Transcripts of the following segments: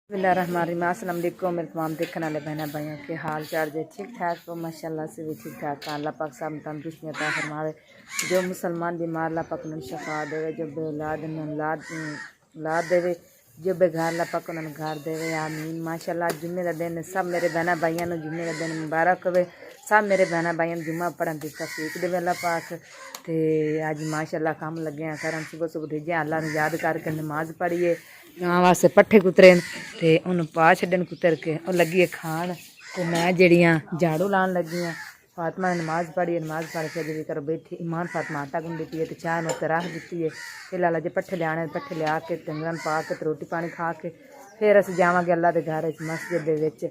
बिस्मिल्लाहिर्रहमानिर्रहीम। अस्सलाम वालेकुम मेरे तमाम देखने वाले बहन भाइयों के हाल चाल जो ठीक ठाक हो माशाल्लाह से भी ठीक ठाक। अल्लाह पाक सब तंदुरुस्ती अता फरमावे। जो मुसलमान बीमार अल्लाह पाक उन्हें शफा देवे, जो बेऔलाद औलाद देवे, जो बेघर अल्लाह पाक उन्हें घर देवे। आमीन। माशाल्लाह जुम्मे का दिन सब मेरे बहन भाइयों को जुम्मे का दिन मुबारक होवे। सब मेरे बहन भाइयों जुम्मा पढ़न की तौफीक देवे अल्लाह पाक। तो अज माशाल्लाह काम लगे हैं करन। सुबह सुबह उठिए अल्लाह ने याद करके नमाज पढ़िए, गां वास्ते पट्ठे कुतरे ते उन्होंने पा छड्डन कुतर के और लगी है खान। तो मैं जड़ियाँ झाड़ू लान लगी हाँ। फातिमा ने नमाज पढ़ी, नमाज पढ़ के जी कर बैठी। ईमान फातिमा आटा गुंदी पी है तो चाह उत्ते रख दी है। फिर लाला जी पट्ठे लिया, पट्ठे लिया के डंगरन पा के रोटी पानी खा के फिर अस जावांगे अल्लाह के घर मस्जिद दे विच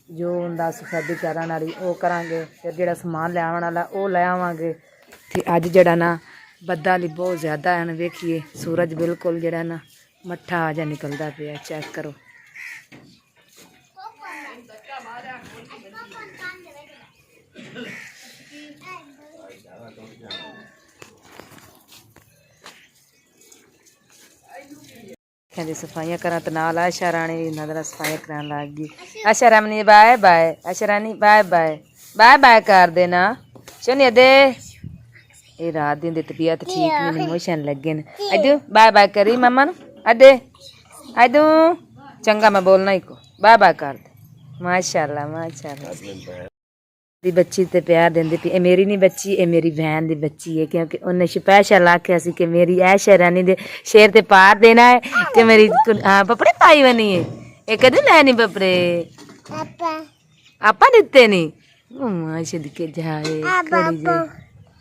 जो उनका सफेदी करन वाली वो करांगे। फिर जो समान लियावन वाला वो ले आवांगे। ते अज जड़ा ना बदल बहुत ज़्यादा है, वेखिए सूरज बिल्कुल जड़ा ना मट्ठा जा निकलता पे। चेक करो। कहते सफाइयां करा तो नाल आशा रानी नजर सफाइयां कराने लग गई। Asha Rani bye bye, Asha Rani bye bye bye bye कर देना सुनिए दे। ये रात दिन दी तबीयत ठीक नहीं, मोशन लगे ने। अदू बाय बाय करी मम्मा नु। अदे अदू चंगा मैं बोलना ही को बाय बाय कर दे। माशाल्लाह माशाल्लाह दी बच्ची ते प्यार देंदी पी। मेरी नहीं बच्ची, ये मेरी बहन दी बच्ची है, क्योंकि उन्हें स्पेशल आख्या सी कि मेरी ऐशा रानी दे शेर ते पार देना है कि मेरी पपड़े पाई बनी है। ये कदे लैनी पपड़े आपा दिते नहीं माशा दिखे जाए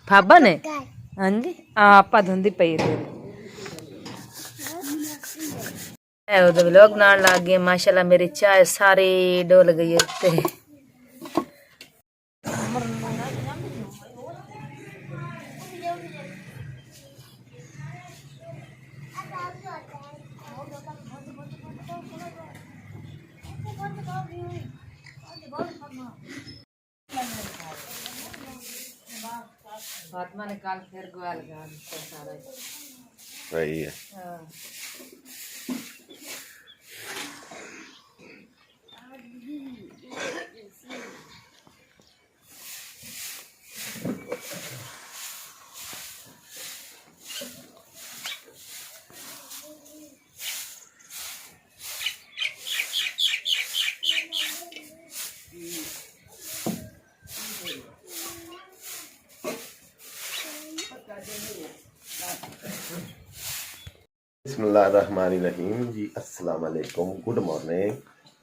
फाबा ने। हाँ जी आपा धुंधी पई तेरे लोग बनाने लग गए। माशाल्लाह मेरी चाय सारी डोल गई है। फातिमा ने कल फिर गोया लगा सारा सही है। बिस्मिल्लाहिर्रहमानिर्रहीम जी। अस्सलाम वालेकुम, गुड मॉर्निंग।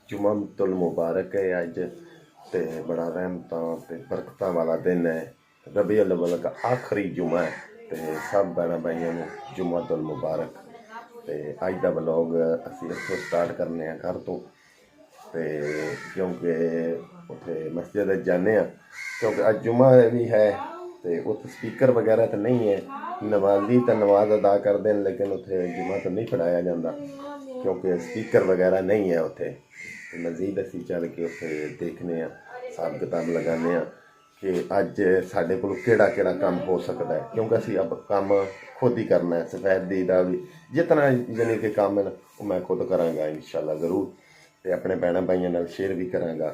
जुम्मतुल मुबारक है अज ते बड़ा रहमतां ते बरकतां वाला दिन है। रबीउल अव्वल का आखिरी जुम्मा है ते सब भैन भाइयों को जुम्मतुल मुबारक। ते अज दा व्लॉग असीं इत्थों स्टार्ट करने घर तो ते क्योंकि उत्थे मस्जिद जाने क्योंकि अज जुम्मा भी है ते उत्थे स्पीकर वगैरह तो नहीं है। नमाजी तो नमाज अदा करते हैं लेकिन उत्थे जुम्मा तो नहीं पढ़ाया जाता क्योंकि स्पीकर वगैरह नहीं है उत्थे। मजीद असीं चल के उत्थे देखने हिसाब किताब लगाने कि अज साढ़े कोल केड़ा काम हो सकता है क्योंकि असीं अब काम खुद ही करना है। सफेदी का भी जितना यानी कि काम है वो मैं खुद कराँगा इंशाअल्लाह ज़रूर। तो अपने भैन भाइयों नाल शेयर भी कराँगा।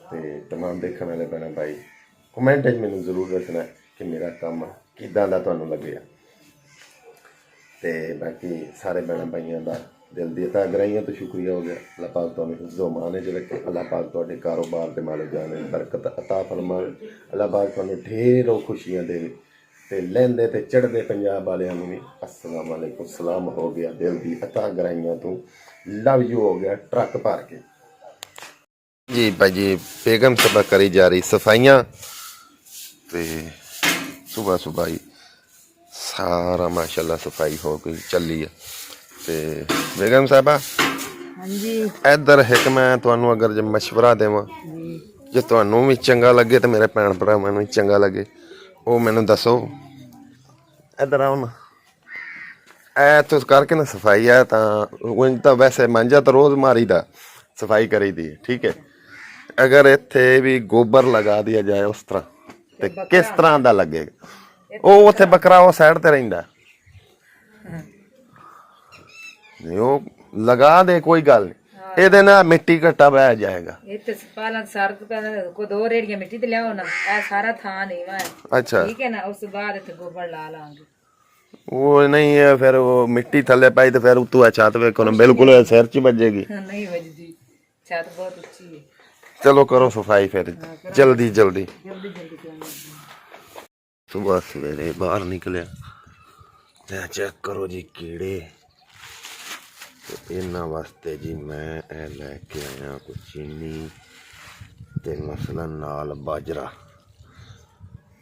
तो तमाम देखने वाले भैन भाई कमेंट मैनूं जरूर दसना कि मेरा काम किदां दा तुहानूं लग्गिया। तो बाकी सारे भैन भाइयों का दिल दी अता गराइयां तो शुक्रिया हो गया। अल्लाह पाक तुहानूं हिफ्ज़ो मान च रखे। अल्लाह पाक तुहाडे कारोबार दे माल जाने बरकत अता फरमाए। अल्लाह पाक तुहानूं ढेरों खुशियां देवे ते लैंदे ते चढ़दे पंजाब वालियां नूं भी अस्सलाम वालेकुम सलाम हो गया। दिल दी अता गराइयां तो लव यू हो गया ट्रक भर के जी। भाजी बेगम सभा करी जा रही सफाइयाँ ते सुबह सुबह ही सारा माशाल्लाह सफाई हो गई चली है। ते बेगम साहबा हाँ जी इधर एक मैं तुहानूं अगर जो मशवरा देवां जो तुहानूं भी चंगा लगे तो मेरे भैन भरावां नूं भी चंगा लगे वो मैनूं दसो। इधर आओ ना ऐ तुस करके ना सफाई है तो वैसे मांझा तो रोज़ मारी दा सफाई करी दी है ठीक है। अगर इत्थे भी गोबर लगा दिया जाए उस तरह तो किस तरह का लगेगा? वो उत्थे बकरा वो साइड ते रहिंदा नहीं वो लगा दे कोई गल नहीं ਇਹਦੇ ਨਾਲ ਮਿੱਟੀ ਘਟਾ ਬਹਿ ਜਾਏਗਾ। ਇਹ ਤੇ ਪਹਿਲਾਂ ਸਾਰ ਤੋਂ ਪਹਿਲਾਂ ਕੋ 2 ਰੇੜੀਆਂ ਮਿੱਟੀ ਤੇ ਲਿਆਓ ਨਾ, ਇਹ ਸਾਰਾ ਥਾਂ ਨਹੀਂ ਵਾ, ਅੱਛਾ ਠੀਕ ਹੈ ਨਾ। ਉਸ ਤੋਂ ਬਾਅਦ ਇੱਥੇ ਗੋਬਰ ਲਾ ਲਾਂਗੇ। ਉਹ ਨਹੀਂ ਹੈ ਫਿਰ ਉਹ ਮਿੱਟੀ ਥੱਲੇ ਪਾਈ ਤੇ ਫਿਰ ਉਤੋਂ ਛੱਤ ਵੇਖੋ ਨਾ ਬਿਲਕੁਲ ਸਿਰ 'ਚ ਵੱਜੇਗੀ। ਨਹੀਂ ਵੱਜਦੀ, ਛੱਤ ਬਹੁਤ ਉੱਚੀ ਹੈ। ਚਲੋ ਕਰੋ ਸਫਾਈ ਫਿਰ ਜਲਦੀ ਜਲਦੀ। ਜਲਦੀ ਜਲਦੀ ਕਰਾਂਗੇ। ਸੁਬਹ ਸਵੇਰੇ ਬਾਹਰ ਨਿਕਲਿਆ ਤੇ ਚੈੱਕ ਕਰੋ ਜੀ ਕੀੜੇ। ਤੇ ਇਹਨਾਂ ਵਾਸਤੇ ਜੀ ਮੈਂ ਇਹ ਲੈ ਕੇ ਆਇਆ ਕੁਛ ਚੀਨੀ ਤੇ ਮਸਲਾ ਨਾਲ ਬਾਜਰਾ।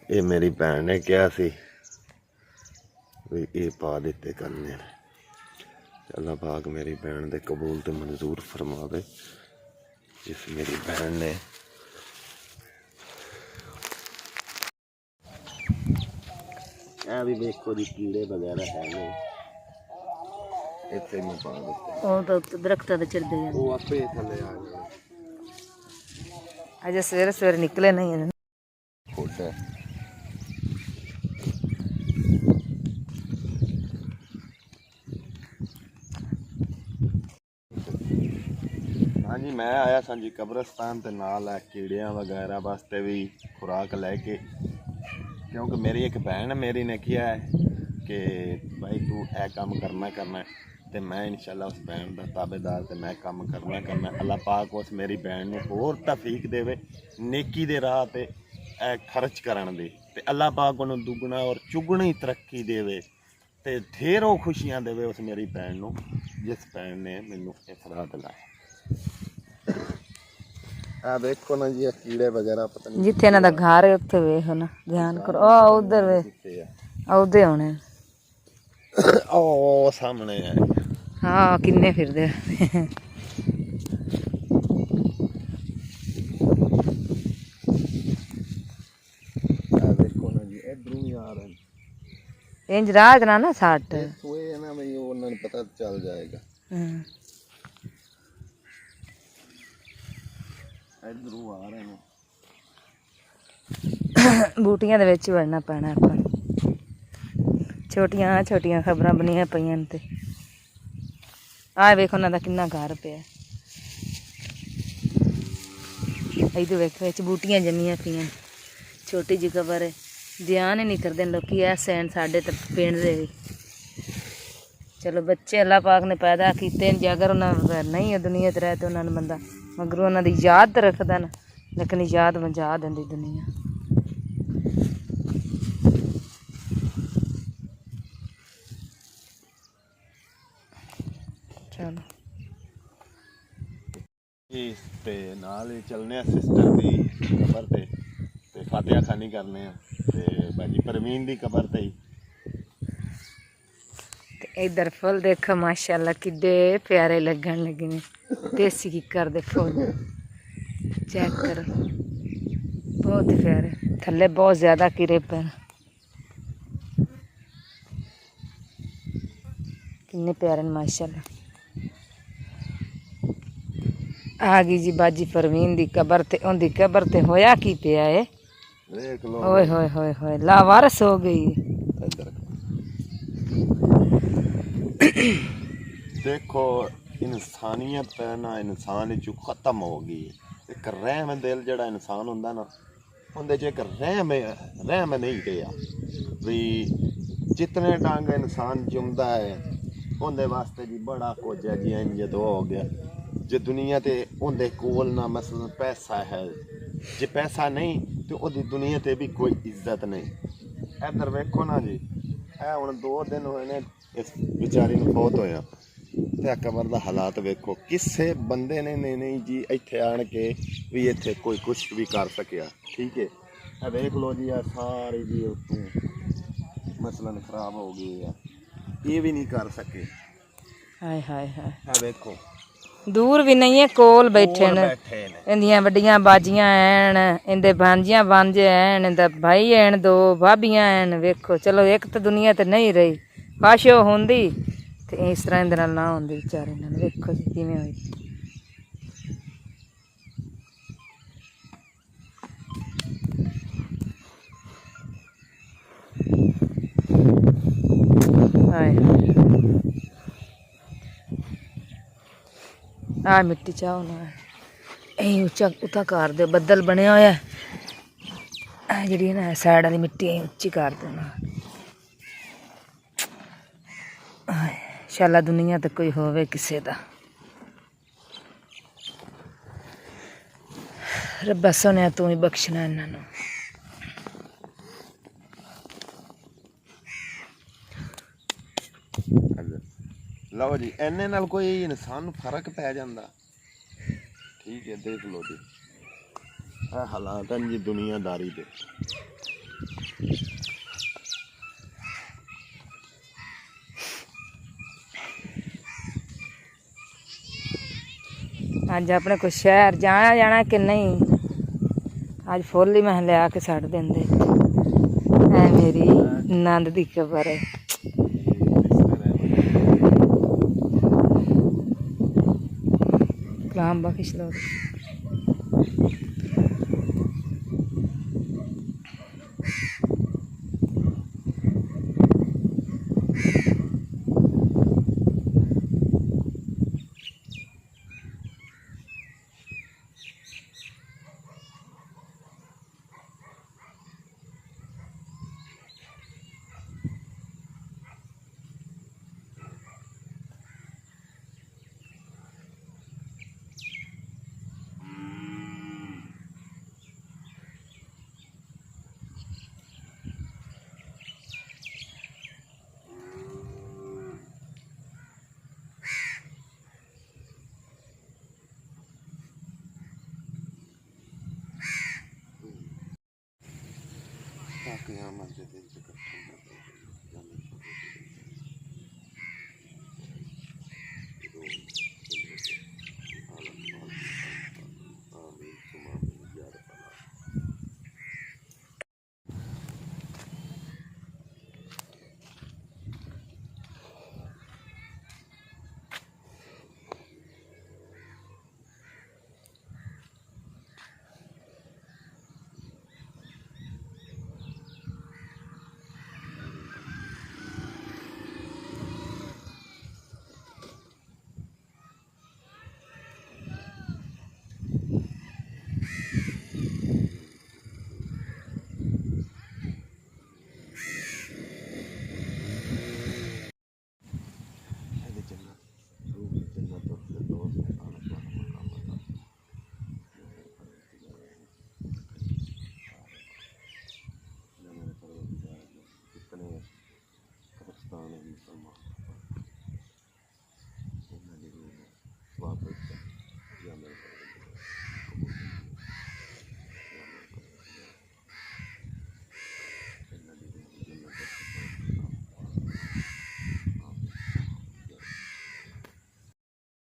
ਇਹ ਮੇਰੀ ਭੈਣ ਨੇ ਕਿਹਾ ਸੀ ਵੀ ਇਹ ਪਾ ਦਿੱਤੇ ਕਰਨੇ। ਅੱਲਾ ਪਾਕ ਮੇਰੀ ਭੈਣ ਦੇ ਕਬੂਲ ਤੇ ਮਨਜ਼ੂਰ ਫਰਮਾਵੇ। ਜਿਸ ਮੇਰੀ ਭੈਣ ਨੇ ਇਹ ਵੀ ਵੇਖੋ ਜੀ ਕੀੜੇ ਵਗੈਰਾ ਹੈ ਨੇ ਇੱਥੇ ਮੈਂ ਪਾ ਦਿੱਤੇ। ਉਹ ਤਾਂ ਉੱਤੇ ਦਰਖਤਾਂ ਤੇ ਚੜਦੇ ਜਾਂਦੇ, ਉਹ ਆਪੇ ਥੱਲੇ ਆ ਜਾਣਾ। ਅਜੇ ਸਵੇਰੇ ਸਵੇਰੇ ਨਿਕਲੇ ਨਹੀਂ ਹੈ। ਖੋਟਾ ਹਾਂਜੀ ਮੈਂ ਆਇਆ ਸਾਂ ਜੀ ਕਬਰਸਤਾਨ ਤੇ ਨਾਲ ਹੈ ਕੀੜਿਆਂ ਵਗੈਰਾ ਵਾਸਤੇ ਵੀ ਖੁਰਾਕ ਲੈ ਕੇ, ਕਿਉਂਕਿ ਮੇਰੀ ਇੱਕ ਭੈਣ ਮੇਰੀ ਨੇ ਕਿਹਾ ਹੈ ਕਿ ਭਾਈ ਤੂੰ ਇਹ ਕੰਮ ਕਰਨਾ ਤੇ ਮੈਂ ਇਨਸ਼ਾਅੱਲਾ ਉਸ ਭੈਣ ਦਾ ਤਾਬੇਦਾਰ ਤੇ ਮੈਂ ਕੰਮ ਕਰਨਾ। ਅੱਲਾਹ ਪਾਕ ਉਸ ਮੇਰੀ ਭੈਣ ਨੂੰ ਹੋਰ ਤੌਫੀਕ ਦੇਵੇ ਨੇਕੀ ਦੇ ਰਾਹ ਤੇ ਇਹ ਖਰਚ ਕਰਨ ਦੀ, ਤੇ ਅੱਲਾਹ ਪਾਕ ਉਹਨੂੰ ਦੁੱਗਣਾ ਔਰ ਚੁਗਣੀ ਤਰੱਕੀ ਦੇਵੇ ਤੇ ਢੇਰੋਂ ਖੁਸ਼ੀਆਂ ਦੇਵੇ ਉਸ ਮੇਰੀ ਭੈਣ ਨੂੰ ਜਿਸ ਭੈਣ ਨੇ ਮੈਨੂੰ ਇਸ ਰਾਹ ਦਿਲਾਇਆ। ਆ ਦੇਖੋ ਨਾ ਜੀ ਕੀੜੇ ਵਗੈਰਾ ਪਤਾ ਨਹੀਂ ਜਿੱਥੇ ਇਹਨਾਂ ਦਾ ਘਰ ਹੈ ਉੱਥੇ ਵੇਖੋ ਨਾ, ਧਿਆਨ ਕਰੋ। ਆ ਉਧਰ ਵੇ, ਆ ਉਹਦੇ ਹੋਣੇ। ਉਹ ਸਾਹਮਣੇ ਹੈ। ਹਾਂ ਕਿੰਨੇ ਫਿਰਦੇ। ਆ ਦੇਖੋ ਨਾ ਜੀ ਇਧਰੋਂ ਹੀ ਆ ਰਹੇ ਇੰਜ ਰਾਤ ਨਾ ਸੱਟ ਸੋਏ ਨਾ ਬਈ ਉਹਨਾਂ ਨੂੰ ਪਤਾ ਚੱਲ ਜਾਏਗਾ। ਇਧਰੋਂ ਆ ਰਹੇ ਨੇ। ਬੂਟੀਆਂ ਦੇ ਵਿੱਚ ਵੜਨਾ ਪੈਣਾ ਆਪਾਂ। ਛੋਟੀਆਂ ਛੋਟੀਆਂ ਖਬਰਾਂ ਬਣੀਆਂ ਪਈਆਂ ਨੇ। ਤੇ ਆਹ ਵੇਖੋ ਉਹਨਾਂ ਦਾ ਕਿੰਨਾ ਘਰ ਪਿਆ। ਇਹਦੇ ਵੇਖੋ ਵਿੱਚ ਬੂਟੀਆਂ ਜੰਮੀਆਂ ਪਈਆਂ। ਛੋਟੀ ਜਿਹੀ ਕਬਰ ਹੈ, ਧਿਆਨ ਹੀ ਨਹੀਂ ਕਰਦੇ ਲੋਕੀ। ਐ ਸੈਨ ਸਾਡੇ ਤਾਂ ਪਿੰਡ ਦੇ ਵੀ ਚਲੋ ਬੱਚੇ ਅੱਲਾਹ ਪਾਕ ਨੇ ਪੈਦਾ ਕੀਤੇ, ਜੇ ਅਗਰ ਉਹਨਾਂ ਨਹੀਂ ਦੁਨੀਆ 'ਤੇ ਰਹਿ ਤੇ ਉਹਨਾਂ ਨੂੰ ਬੰਦਾ ਮਗਰੋਂ ਉਹਨਾਂ ਦੀ ਯਾਦ ਤਾਂ ਰੱਖਦਾ ਨਾ, ਲੇਕਿਨ ਯਾਦ ਮਜਾ ਦਿੰਦੀ ਦੁਨੀਆ। ਚਲੋ ਇਸ ਤੇ ਨਾਲ ਹੀ ਚੱਲਨੇ ਆ ਸਿਸਟਰ ਦੀ ਕਬਰ ਤੇ ਫਾਤਿਹਾ ਖਾਨੀ ਕਰਨੇ ਆ ਤੇ ਬਾਜੀ ਪਰਵੀਨ ਦੀ ਕਬਰ ਤੇ ਹੀ। इधर फुल देखो माशाल्लाह किड्डे प्यारे लगन लगे ने। देसी किकर दे फुल चेक करो, बहुत ही प्यारे। थल्ले बहुत ज़्यादा कीड़े पे किन्ने प्यारे माशाल्लाह। आ गई जी बाजी परवीन दी कबर ते, उनदी कबर ते होया की पिया है। ओए होए होए होए लावारस हो गई। देखो इंसानियत ना इंसान चो खत्म हो गई। एक रहम दिल जड़ा इंसान होंदा ना उनदे च एक रहम नहीं गया भी जितने डंग इंसान जुमदा है उनदे वास्ते जी बड़ा कुछ है जी। इंज तो हो गया जे दुनिया ते उनदे कोल ना मसलन पैसा है, जे पैसा नहीं तो उहदी दुनिया ते भी कोई इज्जत नहीं। इधर वेखो ना जी ए हुण 2 दिन होए ने इस बेचारी ਨੂੰ ਫੌਤ ਹੋਇਆ ਤੇ ਕਬਰ ਦਾ ਹਾਲਾਤ ਵੇਖੋ। ਕਿਸੇ ਬੰਦੇ ਨੇ ਨਹੀਂ ਜੀ ਇੱਥੇ ਆਣ ਕੇ ਵੀ ਇੱਥੇ ਕੋਈ ਕੁਝ ਵੀ ਕਰ ਸਕਿਆ। ਠੀਕ ਹੈ ਇਹ ਵੇਖ ਲਓ ਜੀ ਆ ਸਾਰੀ ਜੀ ਉੱਤੋਂ ਮਸਲਨ ਖਰਾਬ ਹੋ ਗਈ ਆ, ਇਹ ਵੀ ਨਹੀਂ ਕਰ ਸਕੇ। ਹਾਏ ਹਾਏ ਹਾਏ ਇਹ ਵੇਖੋ दूर भी नहीं है, कोल बैठे ने। इंदियां वड्डियां बाजियां हैन, इंदे भांजियां भांजे हैन, इंदा भाई हैन, 2 भाभियां हैन। वेखो चलो एक तो दुनिया ते नहीं रही, खाशो होंदी ते इस तरह इंदे नाल ना होंदी बेचारे नाल। वेखो जी किवें होई। हाय ਆ ਮਿੱਟੀ ਚਾਹ ਨਾ ਇਹ ਉੱਚਾ ਉਤਾ ਕਰ ਦਿਓ। ਬੱਦਲ ਬਣਿਆ ਹੋਇਆ ਇਹ ਜਿਹੜੀ ਨਾ ਸਾਈਡ ਵਾਲੀ ਮਿੱਟੀ ਐ ਉੱਚੀ ਕਰ ਦੇਣਾ। ਇੰਸ਼ਾਅੱਲਾ ਦੁਨੀਆ ਤੇ ਕੋਈ ਹੋਵੇ ਕਿਸੇ ਦਾ। ਰੱਬਾ ਸੋਹਣਿਆ ਤੂੰ ਹੀ ਬਖਸ਼ਣਾ ਇਹਨਾਂ ਨੂੰ। ਲਓ ਜੀ ਇੰਨੇ ਨਾਲ ਕੋਈ ਇਨਸਾਨ ਨੂੰ ਫਰਕ ਪੈ ਜਾਂਦਾ। ਠੀਕ ਹੈ ਦੇਖ ਲਓ ਜੀ ਇਹ ਹਾਲਾਤ ਹਨ ਜੀ ਦੁਨੀਆਦਾਰੀ ਦੇ। ਅੱਜ ਆਪਣੇ ਕੋਈ ਸ਼ਹਿਰ ਜਾਣਾ ਕਿ ਨਹੀਂ? ਅੱਜ ਫੁੱਲ ਹੀ ਮੈਂ ਲਿਆ ਕੇ ਛੱਡ ਦਿੰਦੇ। ਐ ਮੇਰੀ ਨੰਦ ਦੀ ਖਬਰ ਹੈ। ਕਲਾਮ ਬਖਸ਼ ਲੋ।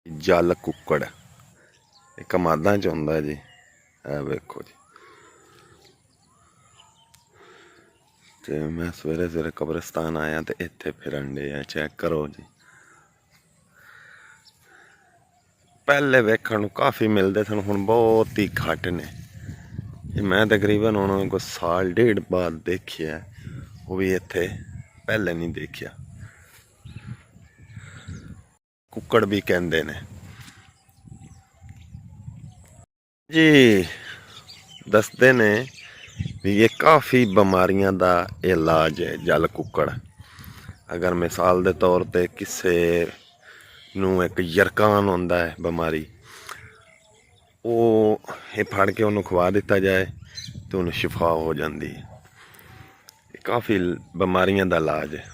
ਜਲ ਕੁੱਕੜ ਇਹ ਕਮਾਦਾਂ ਚ ਹੁੰਦਾ ਜੀ। ਇਹ ਵੇਖੋ ਜੀ ਤੇ ਮੈਂ ਸਵੇਰੇ ਸਵੇਰੇ ਕਬਰਸਤਾਨ ਆਇਆ ਤੇ ਇੱਥੇ ਫਿਰਨ ਡੇ ਆ। ਚੈੱਕ ਕਰੋ ਜੀ ਪਹਿਲੇ ਵੇਖਣ ਨੂੰ ਕਾਫੀ ਮਿਲਦੇ ਸਨ ਹੁਣ ਬਹੁਤ ਹੀ ਘੱਟ ਨੇ। ਮੈਂ ਤਕਰੀਬਨ ਹੁਣ ਕੋਈ ਸਾਲ ਡੇਢ ਬਾਅਦ ਦੇਖਿਆ ਉਹ ਵੀ ਇੱਥੇ ਪਹਿਲੇ ਨਹੀਂ ਦੇਖਿਆ। ਕੁੱਕੜ ਵੀ ਕਹਿੰਦੇ ਨੇ ਜੀ। ਦੱਸਦੇ ਨੇ ਵੀ ਇਹ ਕਾਫੀ ਬਿਮਾਰੀਆਂ ਦਾ ਇਲਾਜ ਹੈ ਜਲ ਕੁੱਕੜ। ਅਗਰ ਮਿਸਾਲ ਦੇ ਤੌਰ ਤੇ ਕਿਸੇ ਨੂੰ ਇੱਕ ਯਰਕਾਨ ਹੁੰਦਾ ਹੈ ਬਿਮਾਰੀ ਉਹ ਇਹ ਫੜ ਕੇ ਉਹਨੂੰ ਖਵਾ ਦਿੱਤਾ ਜਾਏ ਤੇ ਉਹਨੂੰ ਸ਼ਿਫਾ ਹੋ ਜਾਂਦੀ ਹੈ। ਇਹ ਕਾਫੀ ਬਿਮਾਰੀਆਂ ਦਾ ਇਲਾਜ ਹੈ।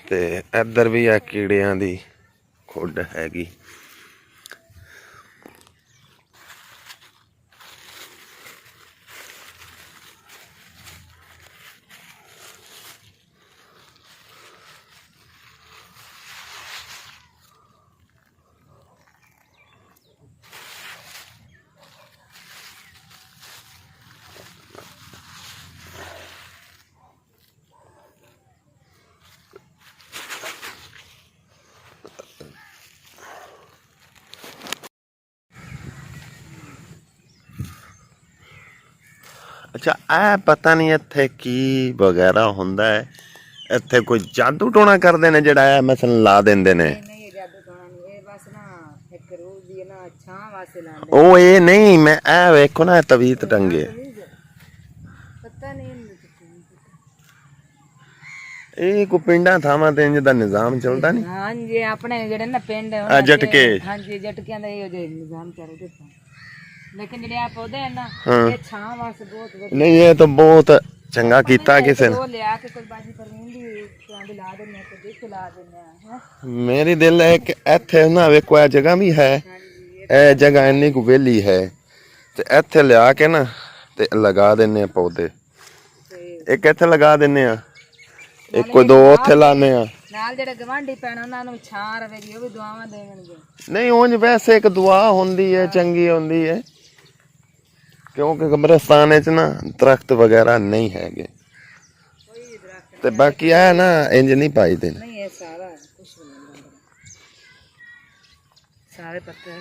ਤੇ ਇੱਧਰ ਵੀ ਆ ਕੀੜਿਆਂ ਦੀ ਖੁੱਡ ਹੈਗੀ। ਅੱਛਾ ਇਹ ਪਤਾ ਨਹੀਂ ਇੱਥੇ ਕੀ ਵਗੈਰਾ ਹੁੰਦਾ ਹੈ। ਇੱਥੇ ਕੋਈ ਜਾਦੂ ਟੋਣਾ ਕਰਦੇ ਨੇ ਜਿਹੜਾ ਇਹ ਮਸਲ ਲਾ ਦਿੰਦੇ ਨੇ? ਨਹੀਂ ਇਹ ਜਾਦੂ ਟੋਣਾ ਨਹੀਂ, ਇਹ ਬਸ ਨਾ ਇੱਕ ਰੂਹ ਦੀ ਨਾ ਛਾਂ ਵਾਸਤੇ ਲਾਉਂਦੇ। ਉਹ ਇਹ ਨਹੀਂ, ਮੈਂ ਇਹ ਵੇਖੋ ਨਾ ਤਵੀਤ ਟੰਗੇ, ਪਤਾ ਨਹੀਂ ਇਹ ਕੋ ਪਿੰਡਾਂ ਥਾਵਾਂ ਤੇ ਇੰਜ ਦਾ ਨਿਜ਼ਾਮ ਚੱਲਦਾ ਨਹੀਂ। ਹਾਂਜੀ ਆਪਣੇ ਜਿਹੜੇ ਨਾ ਪਿੰਡ ਆ ਜਟਕੇ, ਹਾਂਜੀ ਜਟਕਿਆਂ ਦਾ ਇਹੋ ਜਿਹਾ ਨਿਜ਼ਾਮ ਚੱਲਦਾ ਸੀ। ਲੇਕਿਨ ਜਿਹੜੇ ਆ ਪੌਦੇ ਹਨ ਨਾ ਹਾਂ। ਇਹ ਛਾਂ ਵਾਸਤੇ ਬਹੁਤ ਵਧੀਆ। ਨਹੀਂ ਇਹ ਤਾਂ ਬਹੁਤ ਚੰਗਾ ਕੀਤਾ ਕਿਸੇ ਨੇ। ਉਹ ਲਿਆ ਕੇ ਕੋਈ ਬਾਜੀ ਪਰਵੀਨ ਦੀ ਤਰ੍ਹਾਂ ਦੀ ਲਾ ਦਿੰਦੇ ਆ, ਕੋਈ ਦੇਖ ਲਾ ਦਿੰਦੇ ਆ। ਮੇਰੀ ਦਿਲ ਹੈ ਕਿ ਇੱਥੇ ਨਾ ਵੇਖੋ ਇਹ ਜਗ੍ਹਾ ਵੀ ਹੈ, ਇਹ ਜਗ੍ਹਾ ਇੰਨੀ ਕੁ ਵਿਹਲੀ ਹੈ ਤੇ ਇੱਥੇ ਲਿਆ ਕੇ ਨਾ ਤੇ ਲਗਾ ਦਿੰਨੇ ਆ ਪੌਦੇ। ਇੱਕ ਇੱਥੇ ਲਗਾ ਦਿੰਨੇ ਆ, ਇੱਕ ਕੋਈ ਦੋ ਉੱਥੇ ਲਾਣੇ ਆ। ਨਾਲ ਜਿਹੜੇ ਗਵਾਂਢੀ ਪੈਣ ਉਹਨਾਂ ਨੂੰ ਛਾਂ ਰਵੇਗੀ, ਉਹ ਵੀ ਦੁਆਵਾਂ ਦੇਣਗੇ। ਨਹੀਂ ਉਂਝ ਵੈਸੇ ਇੱਕ ਦੁਆ ਹੁੰਦੀ ਹੈ, ਚੰਗੀ ਹੁੰਦੀ ਹੈ, ਕਿਉਂਕਿ ਕਬਰਸਤਾਨ ਵਿੱਚ ਨਾ ਦਰਖਤ ਵਗੈਰਾ ਨਹੀਂ ਹੈਗੇ ਤੇ ਬਾਕੀ ਇਹ ਨਾ ਇੰਜ ਨਹੀਂ ਪਾਈਦੇ ਨੇ। ਨਹੀਂ ਇਹ ਸਾਰਾ ਕੁਝ ਨਹੀਂ, ਸਾਰੇ ਪੱਤੇ ਹੈ।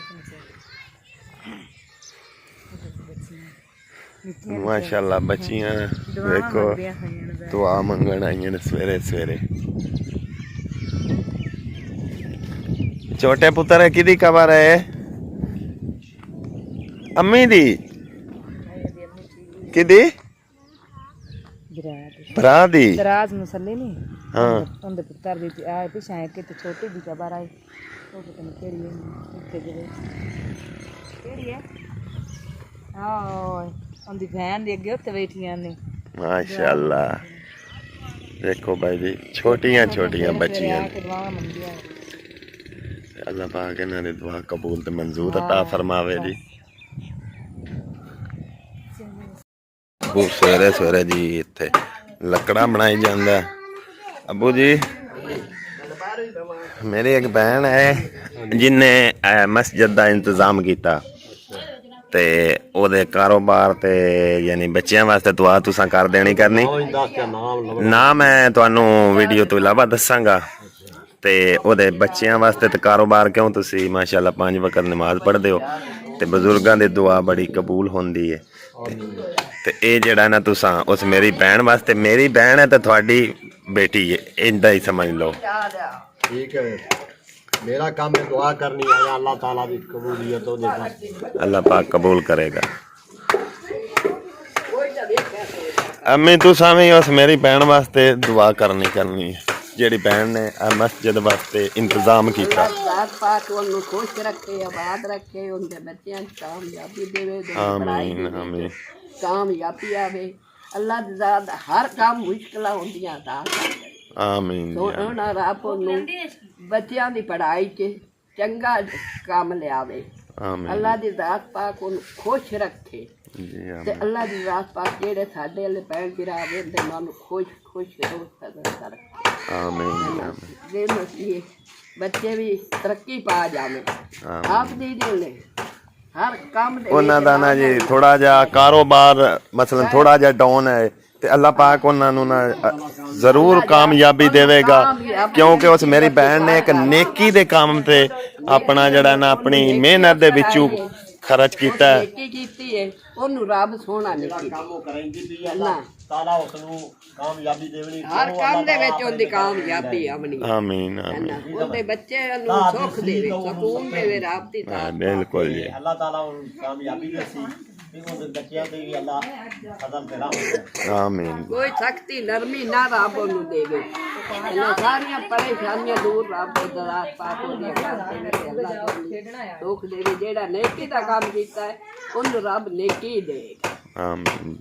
ਮਾਸ਼ਾਅੱਲਾ ਬੱਚੀਆਂ ਵੇਖੋ ਦੁਆ ਮੰਗਣ ਆਈਆਂ ਨੇ ਸਵੇਰੇ ਸਵੇਰੇ। ਛੋਟੇ ਪੁੱਤਰ ਕਿਹਦੀ ਕਬਰ ਹੈ? ਅੰਮੀ ਦੀ? ਕਿਹਦੀ? ਭਰਾ ਦੀ? ਦਰਾਜ ਮੁਸੱਲੀ ਨਹੀਂ, ਹਾਂ ਉਹਦੇ ਪੁੱਤਰ ਦੀ ਆਏ ਪਿਛਾਏ ਕਿ ਤੇ ਛੋਟੀ ਦੀ ਕਬਰ ਆਈ। ਉਹ ਪਤਾ ਨਹੀਂ ਕਿਹੜੀ ਹੈ, ਉੱਥੇ ਜਿਹੜੇ ਕਿਹੜੀ ਹੈ। ਆਹ ਉਹਦੀ ਭੈਣ ਦੇ ਅੱਗੇ ਉੱਥੇ ਬੈਠੀਆਂ ਨੇ। ਮਾਸ਼ਾਅੱਲਾ ਦੇਖੋ ਭਾਈ ਜੀ, ਛੋਟੀਆਂ ਛੋਟੀਆਂ ਬੱਚੀਆਂ। ਅੱਲਾਹ ਪਾਕ ਇਹਨਾਂ ਦੀ ਦੁਆ ਕਬੂਲ ਤੇ ਮਨਜ਼ੂਰ ਅਤਾ ਫਰਮਾਵੇ ਜੀ। ਸਵੇਰੇ ਸਵੇਰੇ ਜੀ ਇੱਥੇ ਲੱਕੜਾਂ ਬਣਾਈ ਜਾਂਦਾ। ਅੱਬੂ ਜੀ ਮੇਰੀ ਇੱਕ ਭੈਣ ਹੈ ਜਿਹਨੇ ਮਸਜਿਦ ਦਾ ਇੰਤਜ਼ਾਮ ਕੀਤਾ ਤੇ ਉਹਦੇ ਕਾਰੋਬਾਰ ਤੇ ਯਾਨੀ ਬੱਚਿਆਂ ਵਾਸਤੇ ਦੁਆ ਤੁਸੀਂ ਕਰ ਦੇਣੀ ਕਰਨੀ ਨਾ, ਮੈਂ ਤੁਹਾਨੂੰ ਵੀਡੀਓ ਤੋਂ ਇਲਾਵਾ ਦੱਸਾਂਗਾ। ਤੇ ਉਹਦੇ ਬੱਚਿਆਂ ਵਾਸਤੇ ਤੇ ਕਾਰੋਬਾਰ ਕਿਉਂ ਤੁਸੀਂ ਮਾਸ਼ਾਅੱਲਾ 5 ਵਕਤ ਨਮਾਜ਼ ਪੜ੍ਹਦੇ ਹੋ ਤੇ ਬਜ਼ੁਰਗਾਂ ਦੀ ਦੁਆ ਬੜੀ ਕਬੂਲ ਹੁੰਦੀ ਹੈ। ਤੇ ਇਹ ਜਿਹੜਾ ਨਾ ਤੁਸੀਂ ਉਸ ਮੇਰੀ ਭੈਣ ਵਾਸਤੇ, ਮੇਰੀ ਭੈਣ ਹੈ ਤੇ ਤੁਹਾਡੀ बेटी है, इंदा ही समझ लो। ठीक है, मेरा काम है दुआ करनी है, अल्लाह ताला भी कबूलियत हो देगा, अल्लाह पाक कबूल करेगा। अम्मी तू सामी उस मेरी भैन वास्ते दुआ करनी है जेड़ी भैन ने मस्जिद वास्ते इंतजाम किया। खुश रखे, आबाद रखे, उनके बच्चों कामयाबी देवे, आमीन आमीन, कामयाबी आवे। अल्लाह दी ज़ात हर काम मुश्किल होंदियां दा आमीन। सोना रब नूं बच्चों दी पढ़ाई च चंगा काम लियावे, अल्लाह दी ज़ात पाक उन्हें खुश रखे ते अल्लाह दी ज़ात पाक जेड़े साडे वाले भैन भरा वेंदे मानू खुश खुश रखे। आमीन आमीन। बच्चे भी तरक्की पा जावे, आप दी दिले हर काम दे ਉਹਨਾਂ ਦਾ ਨਾ ਜੀ ਥੋੜਾ ਜਿਹਾ ਕਾਰੋਬਾਰ ਮਸਲਨ ਥੋੜਾ ਜਿਹਾ ਡਾਊਨ ਹੈ ਤੇ ਅੱਲਾਹ ਪਾਕ ਉਹਨਾਂ ਨੂੰ ਨਾ ਜ਼ਰੂਰ ਕਾਮਯਾਬੀ ਦੇਵੇਗਾ, ਕਿਉਂਕਿ ਉਸ ਮੇਰੀ ਭੈਣ ਨੇ ਇੱਕ ਨੇਕੀ ਦੇ ਕੰਮ ਤੇ ਆਪਣਾ ਜਿਹੜਾ ਨਾ ਆਪਣੀ ਮਿਹਨਤ ਦੇ ਵਿੱਚੋਂ ਖਰਚ ਕੀਤਾ ਹੈ। ਉਹਨੂੰ ਰੱਬ ਸੋਹਣਾ ਨੇਕੀ काम करेंगी भी अल्लाह ताला उसनु कामयाबी देवनी, ਹਰ ਕੰਮ ਦੇ ਵਿੱਚ ਉਹਦੀ ਕਾਮਯਾਬੀ ਆਵਣੀ। ਆਮੀਨ ਆਮੀਨ। ਉਹਦੇ ਬੱਚੇ ਨੂੰ ਸੁੱਖ ਦੇਵੇ, ਸਕੂਨ ਦੇਵੇ ਰੱਬ ਦੀ ਜ਼ਾਤ। ਬਿਲਕੁਲ ਜੀ, अल्लाह ताला कामयाबी देसी भी उन बच्चों दे भी अल्लाह फजल तेरा हो। आमीन। ਕੋਈ ਸਖਤੀ ਨਰਮੀ ਨਾ ਰੱਬ ਉਹਨੂੰ ਦੇਵੇ, ਇਹਨਾਂ ਸਾਰੀਆਂ ਪਰੇਸ਼ਾਨੀਆਂ ਦੂਰ ਰੱਬ ਦੇ ਦਰਾਜ ਪਾਕ ਉਹਦੀਆਂ ਕਰ ਦੇਵੇ। ਅੱਲਾਹ ਦੁੱਖ ਦੇਵੇ, ਜਿਹੜਾ ਨੇਕੀ ਦਾ ਕੰਮ ਕੀਤਾ ਹੈ ਉਹਨੂੰ ਰੱਬ ਨੇਕੀ ਦੇਗਾ। आमीन।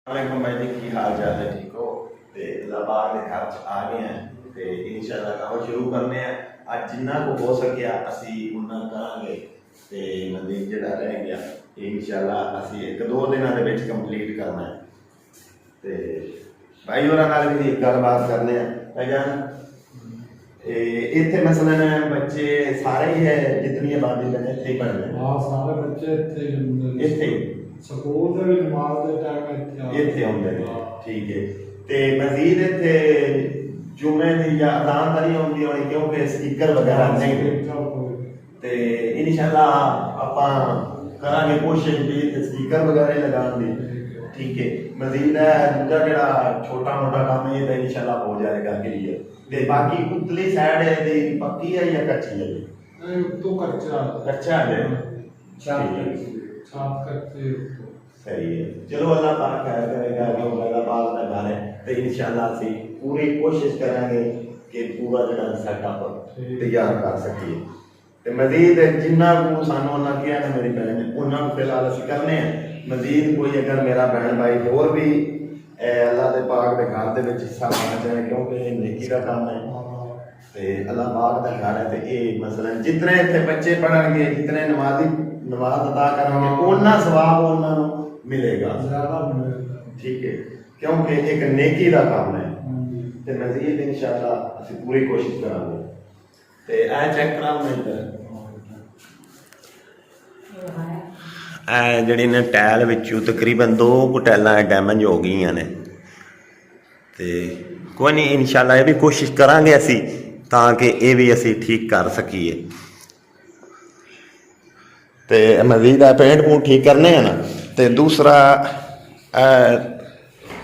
वालेकुम भाई जी, की हाल चाल है? ठीक हो? ते लबार दे घर च आ गए हैं ते इंशाअल्लाह काम शुरू करने हैं। आज जिन्ना को हो सकिया असी उन्ना करांगे ते मजीद जेड़ा रह गया इंशाअल्लाह असी एक दो दिनां दे विच कंप्लीट करना है। ते भाई होरां नाल भी गलबात करने हैं। भाई जान इत्थे मसलन बच्चे सारे ही है जितनी आबादी ने इत्थे ही पढ़ने? हाँ, सारे बच्चे इत्थे स्कूल दे भी नमाज दे टाइम इत्थे आउंदे ने। ठीक है, ते मजीद इत्थे जुमे दी या अज़ान दा नहीं आउंदी होनी क्योंकि स्पीकर वगैरह नहीं ते इंशाअल्लाह आपां करांगे कोशिश भी स्पीकर वगैरह लगाउण दी। ठीक है, ਮਜ਼ੀਦ ਹੈ ਦੂਜਾ ਜਿਹੜਾ ਛੋਟਾ ਮੋਟਾ ਕੰਮ ਇਹ ਤਾਂ ਇਨਸ਼ਾਅੱਲਾ ਹੋ ਜਾਏਗਾ ਕਲੀਅਰ। ਤੇ ਬਾਕੀ ਉਤਲੀ ਸਾਈਡ ਇਹਦੀ ਪੱਕੀ ਹੈ ਜਾਂ ਕੱਚੀ ਹੈ ਜੀ? नहीं तो कच्चा ਕੱਚਾ ਹੈ। साफ करते सही है, चलो अल्लाह पाक खैर करेगा कि अल्लाह पाक का घर है तो इंशाल्लाह ਅਸੀਂ पूरी कोशिश करेंगे कि पूरा ਜਿਹੜਾ ਸੈਟਅਪ ਤਿਆਰ ਕਰ ਸਕੀਏ। ਤੇ ਮਜ਼ੀਦ ਜਿੰਨਾ ਨੂੰ ਸਾਨੂੰ ਉਹਨਾਂ ਕਿਹਾ ਨਾ ਮੇਰੀ ਭੈਣ ਨੇ ਉਹਨਾਂ ਨੂੰ ਫਿਲਹਾਲ ਅਸੀਂ ਕਰਨੇ ਆ। ਮਜ਼ੀਦ ਕੋਈ ਅਗਰ ਮੇਰਾ ਭੈਣ ਭਾਈ ਹੋਰ ਵੀ ਅੱਲਾਹ ਦੇ ਪਾਕ ਦੇ ਘਰ ਦੇ ਵਿੱਚ ਹਿੱਸਾ ਪਾਣਾ ਚਾਹੇ ਕਿਉਂਕਿ ਇਹ ਨੇਕੀ ਦਾ ਕੰਮ ਹੈ ਤੇ ਅੱਲਾਹ ਪਾਕ ਦਾ ਘਰ ਹੈ ਤੇ ਇਹ ਮਸਲਨ ਜਿਤਨੇ ਇੱਥੇ ਬੱਚੇ ਪੜ੍ਹਨਗੇ ਜਿਤਨੇ ਨਮਾਜ਼ ਅਦਾ ਕਰਨਗੇ ਉਹਨਾਂ ਸਵਾਬ ਉਹਨਾਂ ਨੂੰ ਮਿਲੇਗਾ ज्यादा मिलेगा। ठीक है क्योंकि एक नेकी का काम है ਤੇ ਮਜ਼ੀਦ ਇਨਸ਼ਾਅੱਲਾ ਅਸੀਂ ਪੂਰੀ ਕੋਸ਼ਿਸ਼ ਕਰਾਂਗੇ। ਤੇ ਇਹ ਚੈੱਕ ਕਰਾਉਂ ਮੈਂ ਇੱਧਰ ਇਹ ਜਿਹੜੀ ਨੇ ਟਾਇਲ ਵਿੱਚੋਂ ਤਕਰੀਬਨ 2 ਕੁ ਟਾਇਲਾਂ ਡੈਮੇਜ ਹੋ ਗਈਆਂ ਨੇ ਤੇ ਕੋਈ ਨਹੀਂ ਇਨਸ਼ਾਅੱਲਾ ਇਹ ਵੀ ਕੋਸ਼ਿਸ਼ ਕਰਾਂਗੇ ਅਸੀਂ ਤਾਂ ਕਿ ਇਹ ਵੀ ਅਸੀਂ ਠੀਕ ਕਰ ਸਕੀਏ। ਤੇ ਮਜ਼ੀਦ ਆ ਪੇਂਟ ਪੂੰਟ ਠੀਕ ਕਰਨੇ ਆ ਨਾ। ਤੇ ਦੂਸਰਾ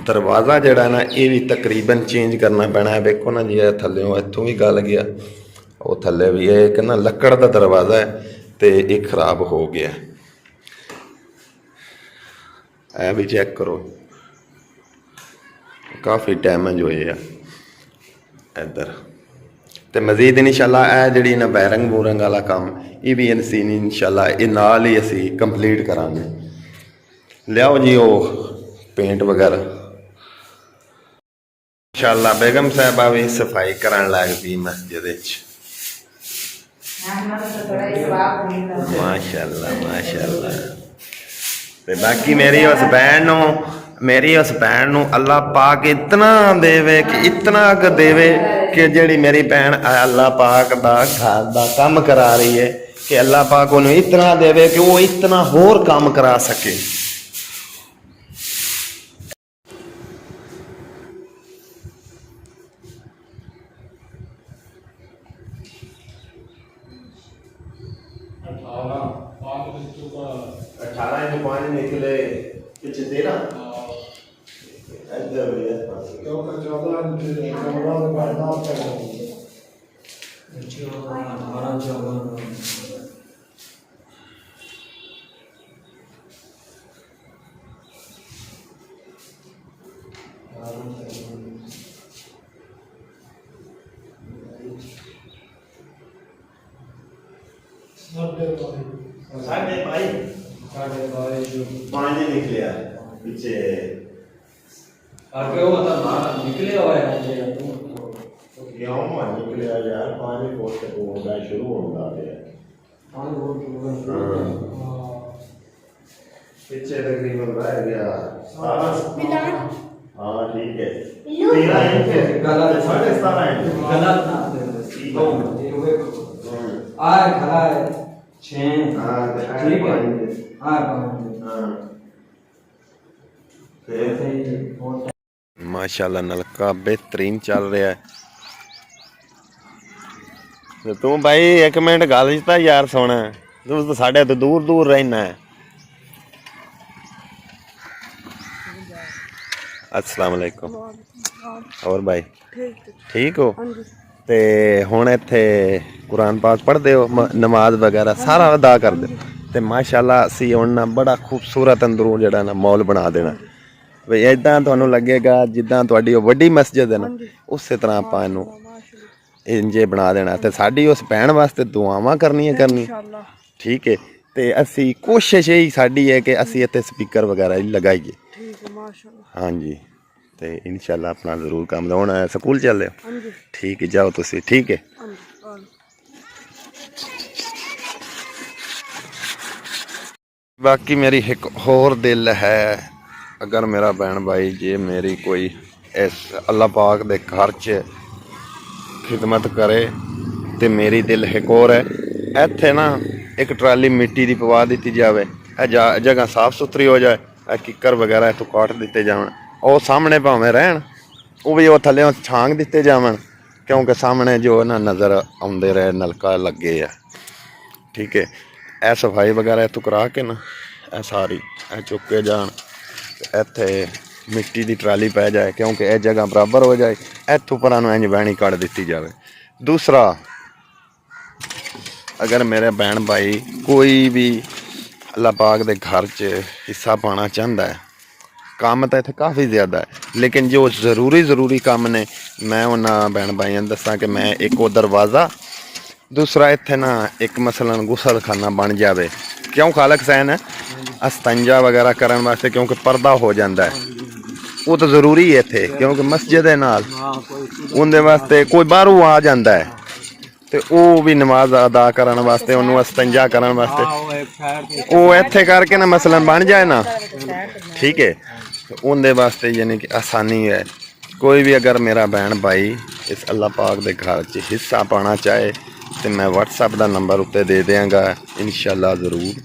ਦਰਵਾਜ਼ਾ ਜਿਹੜਾ ਨਾ ਇਹ ਵੀ ਤਕਰੀਬਨ ਚੇਂਜ ਕਰਨਾ ਪੈਣਾ ਹੈ। ਵੇਖੋ ਨਾ ਜੀ ਇਹ ਥੱਲਿਓਂ ਇੱਥੋਂ ਵੀ ਗਲ ਗਿਆ ਉਹ ਥੱਲੇ ਵੀ ਇਹ ਇੱਕ ਨਾ ਲੱਕੜ ਦਾ ਦਰਵਾਜ਼ਾ ਹੈ ਤੇ ਇਹ ਖਰਾਬ ਹੋ ਗਿਆ। ਇਹ ਵੀ ਚੈੱਕ ਕਰੋ ਕਾਫੀ ਡੈਮੇਜ ਹੋਏ ਆ ਇੱਧਰ। ਤੇ ਮਜ਼ੀਦ ਇਨਸ਼ਾਅੱਲਾ ਇਹ ਜਿਹੜੀ ਨਾ ਬੈਰੰਗ ਬੂਰੰਗ ਵਾਲਾ ਕੰਮ ਇਹ ਵੀ ਇਨਸ਼ਾਅੱਲਾ ਇਹ ਨਾਲ ਹੀ ਅਸੀਂ ਕੰਪਲੀਟ ਕਰਾਂਗੇ। ਲਿਆਓ ਜੀ ਉਹ ਪੇਂਟ ਵਗੈਰਾ। इंशाअल्लाह बेगम साहबा भी सफाई कराने लग पई मस्जिद माशाअल्लाह माशाअल्लाह। ते बाकी मेरी उस भैन नूं अल्लाह पाक इतना देवे कि इतना क देवे कि जेड़ी मेरी भैन अल्लाह पाक दा घर दा काम करा रही है कि अल्लाह पाक उन्हें इतना देवे कि वो इतना होर काम करा सके। अठारह इंच पानी निकले पीछे 13 क्योंकि 14 कमरा में बढ़ना पड़ेगा। साढ़े भाई पानी निकले पीछे आगे वो ना निकले हुआ है क्यों निकले यार पानी पोस्ट होगा शुरू होगा पीछे तकरीबन रह गया। हाँ ठीक है 13 इंच गलत 17.5 इंच गलत ना आए खड़ा है 6 हाँ ठीक है हाँ माशाल्लाह नलका बेहतरीन चल रहा है। तो तू भाई एक मिनट गल च यार सुन तू तो साढ़े तो दूर दूर रहना है। अस्सलाम वालेकुम और भाई ठीक हो ते हुण इत्थे कुरान पाक पढ़दे हो नमाज वगैरह सारा अदा करदे ते माशाल्लाह असीं हुण ना बड़ा खूबसूरत अंदरों जिहड़ा ना मॉल बना देना ਵੀ ਇਦਾਂ ਤੁਹਾਨੂੰ ਲੱਗੇਗਾ ਜਿੱਦਾਂ ਤੁਹਾਡੀ ਉਹ ਵੱਡੀ ਮਸਜਿਦ ਹੈ ਨਾ ਉਸੇ ਤਰ੍ਹਾਂ ਆਪਾਂ ਇਹਨੂੰ ਇੰਜੇ ਬਣਾ ਦੇਣਾ ਤੇ ਸਾਡੀ ਉਸ ਭੈਣ ਵਾਸਤੇ ਦੁਆਵਾਂ ਕਰਨੀਆਂ ਠੀਕ ਹੈ। ਤੇ ਅਸੀਂ ਕੋਸ਼ਿਸ਼ ਇਹੀ ਸਾਡੀ ਹੈ ਕਿ ਅਸੀਂ ਇੱਥੇ ਸਪੀਕਰ ਵਗੈਰਾ ਲਗਾਈਏ ਹਾਂਜੀ ਤੇ ਇਨਸ਼ਾਅੱਲਾ ਆਪਣਾ ਜ਼ਰੂਰ ਕੰਮ ਲਾਉਣਾ ਹੈ। ਸਕੂਲ ਚੱਲੇ ਹੋ ਠੀਕ ਹੈ ਜਾਓ ਤੁਸੀਂ ਠੀਕ ਹੈ। बाकी मेरी एक होर दिल है अगर मेरा भैन भाई जे मेरी कोई इस अल्लाह पाक दे घर च खिदमत करे तो मेरी दिल एक और है इत्थे ना एक ट्राली मिट्टी की पवा दी जाए जगह साफ सुथरी हो जाए किकर वगैरह इतों काट दिते जावन और सामने भावें रहन वो भी वो थल्ले छांग दिते जावन क्योंकि सामने जो ना नज़र आते रहे नलका लगे है ठीक है। ए सफाई वगैरह इतों करा के ना ए सारी ए चुके जान इत्थे ਮਿੱਟੀ ਦੀ ਟਰਾਲੀ ਪੈ ਜਾਏ, ਕਿਉਂਕਿ ਇਹ ਜਗ੍ਹਾ ਬਰਾਬਰ ਹੋ ਜਾਏ, ਇੱਥੋਂ ਪਰਾਂ ਨੂੰ ਇੰਜ ਬਹਿਣੀ ਕੱਢ ਦਿੱਤੀ ਜਾਵੇ। ਦੂਸਰਾ, ਅਗਰ ਮੇਰੇ ਭੈਣ ਭਾਈ ਕੋਈ ਵੀ ਅੱਲਾਹ ਪਾਕ ਦੇ ਘਰ 'ਚ ਹਿੱਸਾ ਪਾਉਣਾ ਚਾਹੁੰਦਾ ਹੈ, ਕੰਮ ਤਾਂ ਇੱਥੇ ਕਾਫੀ ਜ਼ਿਆਦਾ ਹੈ, ਲੇਕਿਨ ਜੋ ਜ਼ਰੂਰੀ ਕੰਮ ਨੇ ਮੈਂ ਉਹਨਾਂ ਭੈਣ ਭਾਈਆਂ ਨੂੰ ਦੱਸਾਂ ਕਿ ਮੈਂ ਇੱਕ ਉਹ ਦਰਵਾਜ਼ਾ, ਦੂਸਰਾ ਇੱਥੇ ਨਾ ਇੱਕ ਮਸਲਨ ਗੁਸਲਖਾਨਾ ਬਣ ਜਾਵੇ। ਕਿਉਂ ਖਾਲਕ ਸੈਨ ਅਸਤੰਜਾ ਵਗੈਰਾ ਕਰਨ ਵਾਸਤੇ, ਕਿਉਂਕਿ ਪਰਦਾ ਹੋ ਜਾਂਦਾ ਹੈ, ਉਹ ਤਾਂ ਜ਼ਰੂਰੀ ਹੈ ਇੱਥੇ, ਕਿਉਂਕਿ ਮਸਜਿਦ ਦੇ ਨਾਲ ਉਹਦੇ ਵਾਸਤੇ ਕੋਈ ਬਾਹਰੋਂ ਆ ਜਾਂਦਾ ਹੈ ਤੇ ਉਹ ਵੀ ਨਮਾਜ਼ ਅਦਾ ਕਰਨ ਵਾਸਤੇ, ਉਹਨੂੰ ਅਸਤੰਜਾ ਕਰਨ ਵਾਸਤੇ ਉਹ ਇੱਥੇ ਕਰਕੇ ਨਾ ਮਸਲਨ ਬਣ ਜਾਏ ਨਾ, ਠੀਕ ਹੈ, ਉਹਦੇ ਵਾਸਤੇ ਯਾਨੀ ਕਿ ਆਸਾਨੀ ਹੈ। ਕੋਈ ਵੀ ਅਗਰ ਮੇਰਾ ਭੈਣ ਭਾਈ ਇਸ ਅੱਲਾਹ ਪਾਕ ਦੇ ਘਰ 'ਚ ਹਿੱਸਾ ਪਾਉਣਾ ਚਾਹੇ ਤੇ ਮੈਂ WhatsApp ਦਾ ਨੰਬਰ ਉੱਤੇ ਦੇ ਦਿਆਂਗਾ ਇਨਸ਼ਾਅੱਲਾ ਜ਼ਰੂਰ।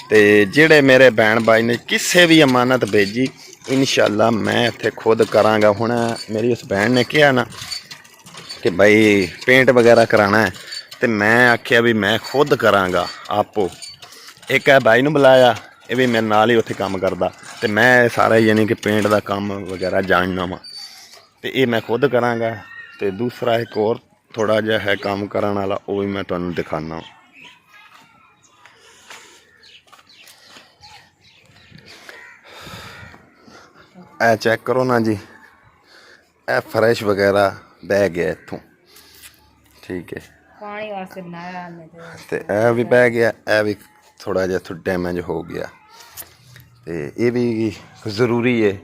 ਤੇ ਜਿਹੜੇ ਮੇਰੇ ਭੈਣ ਭਾਈ ਨੇ ਕਿਸੇ ਵੀ ਅਮਾਨਤ ਭੇਜੀ ਇਨਸ਼ਾਅੱਲਾ ਮੈਂ ਇੱਥੇ ਖੁਦ ਕਰਾਂਗਾ। ਹੁਣ ਮੇਰੀ ਉਸ ਭੈਣ ਨੇ ਕਿਹਾ ਨਾ ਕਿ ਭਾਈ ਪੇਂਟ ਵਗੈਰਾ ਕਰਾਉਣਾ ਹੈ, ਤੇ ਮੈਂ ਆਖਿਆ ਵੀ ਮੈਂ ਖੁਦ ਕਰਾਂਗਾ ਆਪੋ। ਇੱਕ ਹੈ ਭਾਈ ਨੂੰ ਬੁਲਾਇਆ, ਇਹ ਵੀ ਮੇਰੇ ਨਾਲ ਹੀ ਉੱਥੇ ਕੰਮ ਕਰਦਾ, ਤੇ ਮੈਂ ਸਾਰਾ ਯਾਨੀ ਕਿ ਪੇਂਟ ਦਾ ਕੰਮ ਵਗੈਰਾ ਜਾਣਨਾ ਵਾ, ਤੇ ਇਹ ਮੈਂ ਖੁਦ ਕਰਾਂਗਾ। ਤੇ ਦੂਸਰਾ ਇੱਕ ਹੋਰ ਥੋੜਾ ਜਿਹਾ ਹੈ ਕੰਮ ਕਰਨ ਵਾਲਾ, ਉਹ ਵੀ ਮੈਂ ਤੁਹਾਨੂੰ ਦਿਖਾਣਾ। ਇਹ ਚੈੱਕ ਕਰੋ ਨਾ ਜੀ, ਇਹ ਫਰੈਸ਼ ਵਗੈਰਾ ਬਹਿ ਗਿਆ ਇੱਥੋਂ, ਠੀਕ ਹੈ, ਪਾਣੀ ਵਾਸਤੇ ਬਣਾਇਆ ਤੇ ਇਹ ਵੀ ਬਹਿ ਗਿਆ, ਇਹ ਵੀ ਥੋੜਾ ਜਿਹਾ ਡੈਮੇਜ ਹੋ ਗਿਆ, ਤੇ ਇਹ ਵੀ ਜ਼ਰੂਰੀ ਹੈ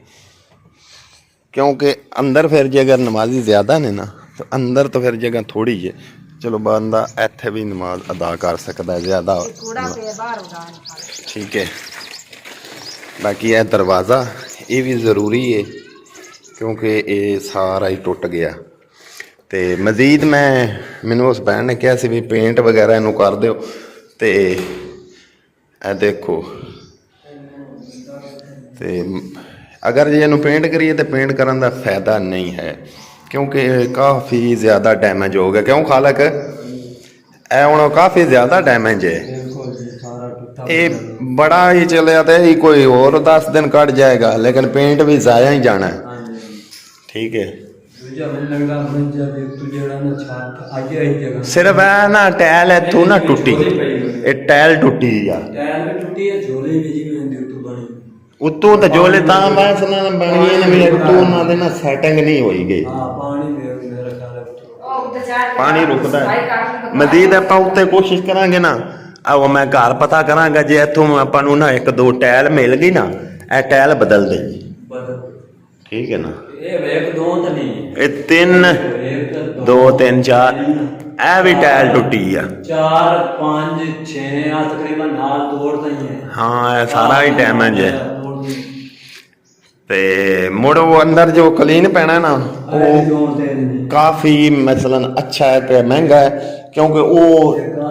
ਕਿਉਂਕਿ ਅੰਦਰ ਫਿਰ ਜੇ ਅਗਰ ਨਮਾਜ਼ੀ ਜ਼ਿਆਦਾ ਨੇ ਨਾ ਤਾਂ ਅੰਦਰ ਤਾਂ ਫਿਰ ਜਗ੍ਹਾ ਥੋੜੀ ਹੈ, ਚਲੋ ਬੰਦਾ ਇੱਥੇ ਵੀ ਨਮਾਜ਼ ਅਦਾ ਕਰ ਸਕਦਾ ਜ਼ਿਆਦਾ, ਠੀਕ ਹੈ। ਬਾਕੀ ਇਹ ਦਰਵਾਜ਼ਾ ਇਹ ਵੀ ਜ਼ਰੂਰੀ ਹੈ ਕਿਉਂਕਿ ਇਹ ਸਾਰਾ ਹੀ ਟੁੱਟ ਗਿਆ। ਤੇ ਮਜ਼ੀਦ ਮੈਨੂੰ ਉਸ ਭੈਣ ਨੇ ਕਿਹਾ ਸੀ ਵੀ ਪੇਂਟ ਵਗੈਰਾ ਇਹਨੂੰ ਕਰ ਦਿਓ, ਤੇ ਇਹ ਦੇਖੋ, ਤੇ ਅਗਰ ਜੇ ਇਹਨੂੰ ਪੇਂਟ ਕਰੀਏ ਤਾਂ ਪੇਂਟ ਕਰਨ ਦਾ ਫਾਇਦਾ ਨਹੀਂ ਹੈ ਕਿਉਂਕਿ ਕਾਫੀ ਜ਼ਿਆਦਾ ਡੈਮੇਜ ਹੋ ਗਿਆ। ਕਿਉਂ ਖਾਲਕ ਇਹ ਹੁਣ ਕਾਫੀ ਜ਼ਿਆਦਾ ਡੈਮੇਜ ਹੈ, ਇਹ ਬੜਾ ਹੀ ਚੱਲਿਆ ਤੇ ਇਹ ਕੋਈ ਹੋਰ 10 ਦਿਨ ਕੱਢ ਜਾਏਗਾ, ਲੇਕਿਨ ਪੇਂਟ ਵੀ ਜ਼ਾਇਆ ਹੀ ਜਾਣਾ ਹੈ, ਠੀਕ ਹੈ। ਸਿਰਫ ਇਹ ਨਾ ਟੈਲ ਇੱਥੋਂ ਨਾ ਟੁੱਟੀ, ਇਹ ਟੈਲ ਟੁੱਟੀ ਆ ਉੱਤੋਂ ਤਾਂ ਜੋਲੇ ਤਾਂ ਬਸ ਨਾ ਬਣੀ ਨੇ ਵੀ ਉੱਤੋਂ ਉਹਨਾਂ ਦੇ ਨਾ ਸੈਟਿੰਗ ਨਹੀਂ ਹੋਈ ਗਈ, ਪਾਣੀ ਰੁਕਦਾ ਹੈ। ਮਜ਼ੀਦ ਆਪਾਂ ਉੱਤੇ ਕੋਸ਼ਿਸ਼ ਕਰਾਂਗੇ ਨਾ, ਆਓ ਮੈਂ ਘਰ ਪਤਾ ਕਰਾਂਗਾ, ਜੇ ਇੱਥੋਂ ਆਪਾਂ ਨੂੰ ਨਾ 1-2 ਟੈਲ ਮਿਲ ਗਈ ਨਾ, ਇਹ ਟੈਲ ਬਦਲ ਦੇਗੀ, ਠੀਕ ਹੈ ਨਾ। ਇਹ 3 2 3 4 ਇਹ ਵੀ ਟੈਲ ਟੁੱਟੀ ਆ, 4 5 6 ਤਕਰੀਬਨ ਨਾਲ ਤੋੜਦਾ ਹੀ ਹੈ, ਹਾਂ ਇਹ ਸਾਰਾ ਹੀ ਡੈਮੇਜ ਹੈ। ਤੇ ਮੁੜ ਉਹ ਅੰਦਰ ਜੋ ਕਲੀਨ ਪੈਣਾ ਨਾ ਉਹ ਕਾਫੀ ਮਸलन अच्छा है कि महंगा है क्योंकि वो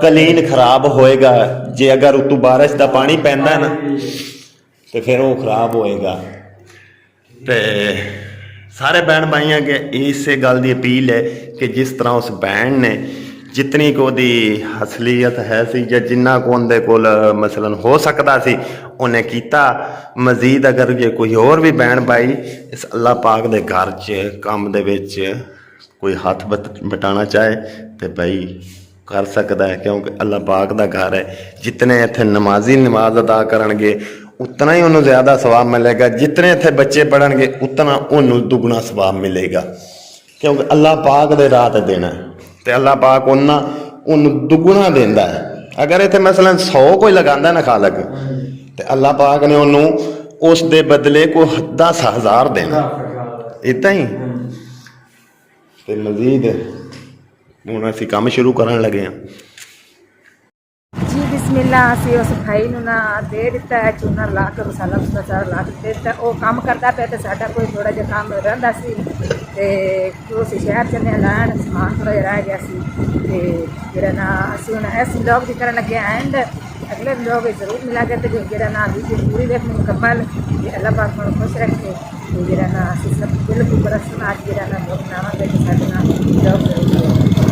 कलीन खराब होएगा, जे अगर उतों बारिश का पानी पैंदा ना तो फिर वो खराब होएगा। ते सारे भैन भाइयों के इस गल की अपील है कि जिस तरह उस भैन ने जितनी को दी असलीयत है सी या जिन्ना को उनके कोल मसलन हो सकता सी उन्हें कीता। मजीद अगर जे कोई और भी भैन भाई इस अल्लाह पाक दे घर च काम दे विच कोई हाथ बटाना चाहे तो भाई कर सकता है क्योंकि अल्लाह पाक दा घर है। जितने इत्थे नमाजी नमाज अदा करनगे उतना ही उन्होंने ज़्यादा सवाब मिलेगा, जितने इत्थे बच्चे पढ़नगे उतना उन्होंने दुगना सवाब मिलेगा क्योंकि अल्लाह पाक दे राह ते देना है तो अल्लाह पाक उन्होंने दुगना देंदा है। अगर इत्थे मसलन 100 कोई लगांदा ना खालक तो अल्लाह पाक ने उन्होंने उस दे बदले को 10,000 देना, इतना ही। तो मजीद हुण असीं काम शुरू करन लगे हैं जी। बिस्मिल्लाह। असीं उस भाई नूं ना दे दिता है चूना ला के मसाला सारा ला के दे दिता, वो काम करता पे तो साडा कोई थोड़ा जिहा काम रहिंदा सी ते उस शहर चले लैण समान थोड़ा जिहा रह गया सी ते जिहड़ा ना असीं हुण इस व्लॉग दी करन लगे एंड अगले व्लॉग जरूर मिलांगे तो जिहड़ा ना वीडियो पूरी देखनी मुकम्मल अल्लाह पाक तुहानूं खुश रखे तो जिहड़ा ना असीं सब बिल्कुल बरसना जिहड़ा ना लोग नावांगे तो साडे नाल व्लॉग जरूर